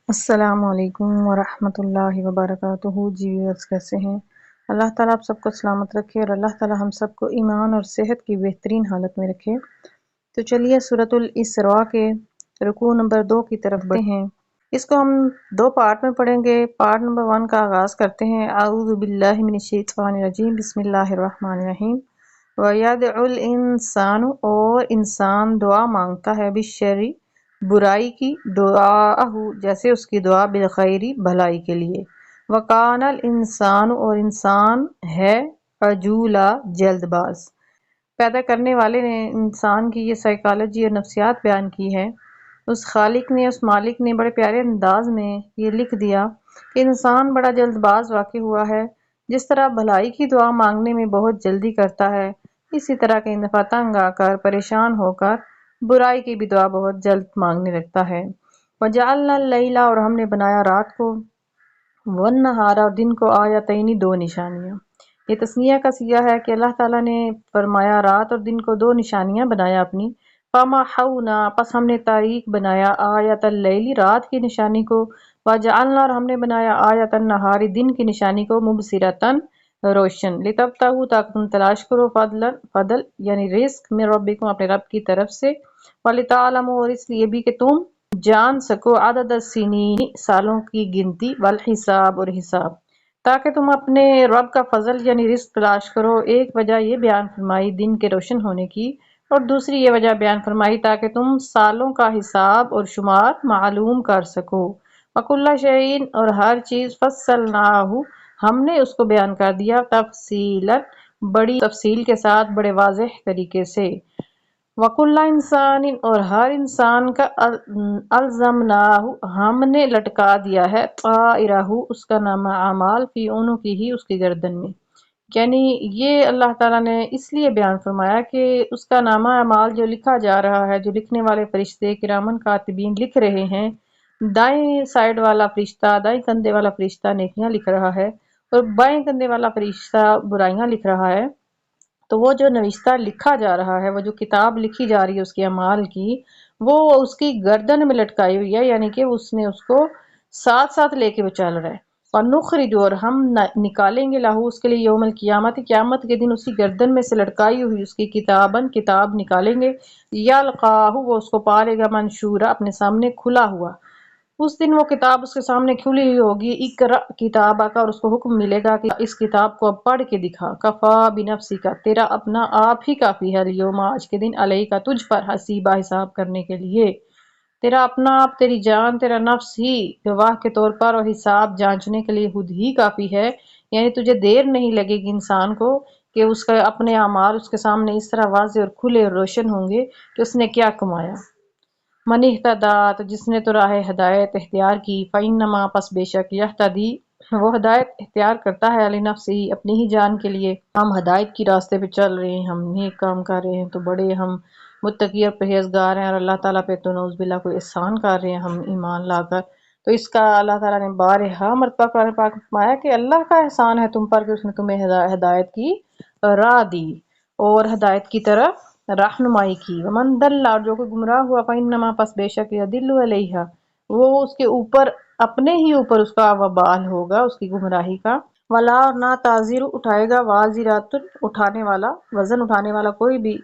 السلام علیکم ورحمۃ اللہ وبرکاتہ۔ جی ویورز کیسے ہیں؟ اللہ تعالیٰ آپ سب کو سلامت رکھے اور اللہ تعالیٰ ہم سب کو ایمان اور صحت کی بہترین حالت میں رکھے۔ تو چلیے سورۃ الاسراء کے رکوع نمبر 2 کی طرف بڑھتے ہیں۔ اس کو ہم 2 پارٹ میں پڑھیں گے۔ پارٹ نمبر 1 کا آغاز کرتے ہیں۔ اعوذ باللہ من الشیطان الرجیم، بسم اللہ الرحمن الرحیم۔ وَيَدْعُ الْإِنسَانُ، اور انسان دعا مانگتا ہے، بالشر، برائی کی، دعاءہ جیسے اس کی دعا، بالخیر بھلائی کے لیے۔ وَكَانَ الْإِنسَانُ، اور انسان ہے، عجولا جلد باز۔ پیدا کرنے والے نے انسان کی یہ سائیکالوجی اور نفسیات بیان کی ہے۔ اس خالق نے، اس مالک نے بڑے پیارے انداز میں یہ لکھ دیا کہ انسان بڑا جلد باز واقع ہوا ہے۔ جس طرح بھلائی کی دعا مانگنے میں بہت جلدی کرتا ہے، اسی طرح کئی دفعہ تنگ آ کر، پریشان ہو کر برائی کی بھی دعا بہت جلد مانگنے لگتا ہے۔ وَجَعَلْنَا اللَّيْلَ، اور ہم نے بنایا رات کو، وَالنَّهَارَ، اور دن کو، آیتین 2 نشانیاں۔ یہ تثنیہ کا صیغہ ہے کہ اللہ تعالیٰ نے فرمایا رات اور دن کو 2 نشانیاں بنایا اپنی۔ فَمَحَوْنَا، پس ہم نے تاریک بنایا، آیت اللیل، رات کی نشانی کو، وَجَعَلْنَا، اور ہم نے بنایا، آیت النہار، دن کی نشانی کو، مبصرۃ، روشن، لتبتغوا، تاکہ تم تلاش کرو، فضل یعنی رزق، من ربکم، اپنے رب کی طرف سے، ولتعلموا، اور اس لیے بھی کہ تم جان سکو، عدد السنین، سالوں کی گنتی، والحساب، اور حساب، تاکہ تم اپنے رب کا فضل یعنی رزق تلاش کرو۔ ایک وجہ یہ بیان فرمائی دن کے روشن ہونے کی، اور دوسری یہ وجہ بیان فرمائی تاکہ تم سالوں کا حساب اور شمار معلوم کر سکو۔ وَكُلَّ شَيْءٍ، اور ہر چیز، فصلناہ، ہم نے اس کو بیان کر دیا، تفصیلاً، بڑی تفصیل کے ساتھ، بڑے واضح طریقے سے۔ وَكُلَّ إِنسَانٍ، اور ہر انسان کا، أَلْزَمْنَاهُ، ہم نے لٹکا دیا ہے، طَائِرَهُ، اس کا نامہ اعمال، فی عنقہ، اس کی گردن میں۔ یعنی یہ اللہ تعالیٰ نے اس لیے بیان فرمایا کہ اس کا نامہ اعمال جو لکھا جا رہا ہے، جو لکھنے والے فرشتے کرامن کاتبین لکھ رہے ہیں، دائیں سائیڈ والا فرشتہ، دائیں کندھے والا فرشتہ نیکیاں لکھ رہا ہے، اور بائیں کندھے والا فرشتہ برائیاں لکھ رہا ہے۔ تو وہ جو نوشتہ لکھا جا رہا ہے، وہ جو کتاب لکھی جا رہی ہے اس کے اعمال کی، وہ اس کی گردن میں لٹکائی ہوئی ہے، یعنی کہ اس نے اس کو ساتھ ساتھ لے کے وہ چل رہا ہے۔ وَنُخْرِجُ، اور ہم نکالیں گے، لہو، اس کے لیے، یوم القیامت، قیامت کے دن، اسی گردن میں سے لٹکائی ہوئی اس کی کتاباً، کتاب نکالیں گے، یلقاہ، وہ اس کو پا لے گا، منشورا، اپنے سامنے کھلا ہوا۔ اس دن وہ کتاب اس کے سامنے کھلی ہوئی ہوگی، اقرأ کتابک، اور اس کو حکم ملے گا کہ اس کتاب کو اب پڑھ کے دکھا، کفا بنفسک، تیرا اپنا آپ ہی کافی ہے، اليوم، آج کے دن، علیک، تجھ پر، حسیبہ، حساب کرنے کے لیے، تیرا اپنا آپ، تیری جان، تیرا نفس ہی گواہ کے طور پر، اور حساب جانچنے کے لیے خود ہی کافی ہے۔ یعنی تجھے دیر نہیں لگے گی انسان کو کہ اس کا اپنے اعمال اس کے سامنے اس طرح واضح اور کھلے اور روشن ہوں گے کہ اس نے کیا کمایا۔ من اہتدیٰ، تو جس نے تو راہ ہدایت اختیار کی، فإنما، پس بے شک، یہتدی، وہ ہدایت اختیار کرتا ہے، لنفسہ، اپنی ہی جان کے لیے۔ ہم ہدایت کی راستے پہ چل رہے ہیں، ہم نیک کام کر رہے ہیں تو بڑے ہم متقی اور پرہیزگار ہیں، اور اللہ تعالیٰ پہ تو نعوذ باللہ کوئی احسان کر رہے ہیں ہم ایمان لا کر، تو اس کا اللہ تعالیٰ نے بارہا مرتبہ قرآن پاک میں فرمایا کہ اللہ کا احسان ہے تم پر کہ اس نے تمہیں ہدایت کی راہ دی اور ہدایت کی طرف رہنمائی کی۔ ومن ضل، اور جو کوئی گمراہ ہوا، فإنما، پس بے شک، یضل علیہا، وہ اس کے اوپر، اپنے ہی اوپر اس کا وبال ہوگا، اس کی گمراہی کا۔ ولا، اور نہ تازر، اٹھائے گا، وازرۃ، اٹھانے والا، وزن اٹھانے والا کوئی بھی،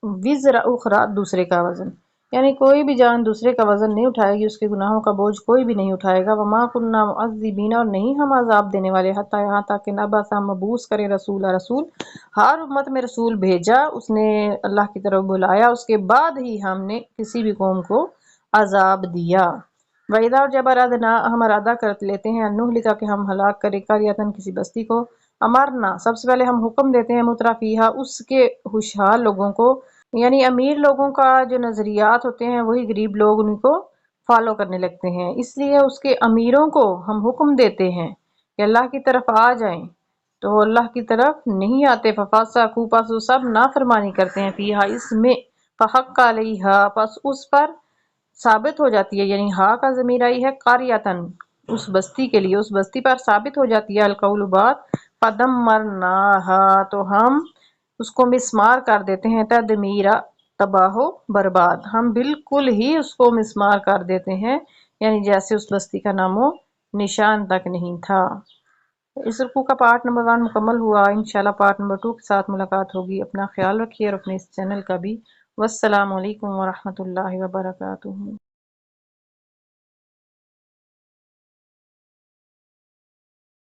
وزر اخرى، دوسرے کا وزن، یعنی کوئی بھی جان دوسرے کا وزن نہیں اٹھائے گی، اس کے گناہوں کا بوجھ کوئی بھی نہیں اٹھائے گا۔ وما كنا معذبین، اور نہیں ہم عذاب دینے والے، حتی، یہاں تک کہ نبعث، مبعوث کریں، رسول، رسول، ہر امت میں رسول بھیجا، اس نے اللہ کی طرف بلایا، اس کے بعد ہی ہم نے کسی بھی قوم کو عذاب دیا۔ وَإِذَا، اور جب ارادنا، ہم ارادہ کر لیتے ہیں، نہلک، کہ ہم ہلاک کریں، قریۃ، کسی بستی کو، امرنا، سب سے پہلے ہم حکم دیتے ہیں، مترفیہا، اس کے خوشحال لوگوں کو، یعنی امیر لوگوں کا جو نظریات ہوتے ہیں وہی غریب لوگ ان کو فالو کرنے لگتے ہیں، اس لیے اس کے امیروں کو ہم حکم دیتے ہیں کہ اللہ کی طرف آ جائیں، تو اللہ کی طرف نہیں آتے، ففسقوا، پس وہ سب نافرمانی کرتے ہیں، فیہا، اس میں، فحق علیہا، پس اس پر ثابت ہو جاتی ہے، یعنی ہا کا ضمیر آئی ہے قاریۃن، اس بستی کے لیے، اس بستی پر ثابت ہو جاتی ہے، القول، بات، فدمرناہا، تو ہم اس کو مسمار کر دیتے ہیں، تدمیرا، تباہ و برباد، ہم بالکل ہی اس کو مسمار کر دیتے ہیں، یعنی جیسے اس بستی کا نام و نشان تک نہیں تھا۔ اس رکوع کا پارٹ نمبر 1 مکمل ہوا۔ انشاءاللہ پارٹ نمبر 2 کے ساتھ ملاقات ہوگی۔ اپنا خیال رکھیے اور اپنے اس چینل کا بھی۔ والسلام علیکم ورحمۃ اللہ وبرکاتہ۔